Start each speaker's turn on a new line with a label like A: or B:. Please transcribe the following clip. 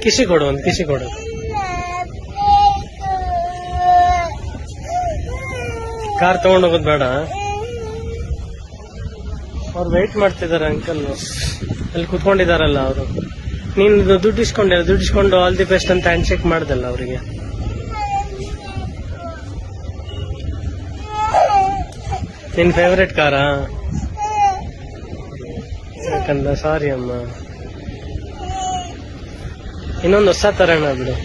A: ಕಿಸಿ ಕೊಡು, ಒಂದು ಕಿಸಿ ಕೊಡು. ಕಾರ್ ತಗೊಂಡೋಗೋದು ಬೇಡ. ಅವ್ರು ವೆಯ್ಟ್ ಮಾಡ್ತಿದ್ದಾರೆ ಅಂಕಲ್, ಅಲ್ಲಿ ಕುತ್ಕೊಂಡಿದಾರಲ್ಲ ಅವರು. ನೀನು ದುಡ್ಡಿಸ್ಕೊಂಡು ಆಲ್ ದಿ ಬೆಸ್ಟ್ ಅಂತ ಹ್ಯಾಂಡ್ ಶೇಕ್ ಮಾಡ್ದಲ್ಲ ಅವರಿಗೆ. ನಿನ್ ಫೇವ್ರೆಟ್ ಕಾರಾ? ಯಾಕಂದ ಸಾರಿ ಅಮ್ಮ, ಇನ್ನೊಂದು ಹೊಸ ತರೋಣ ಬಿಡು.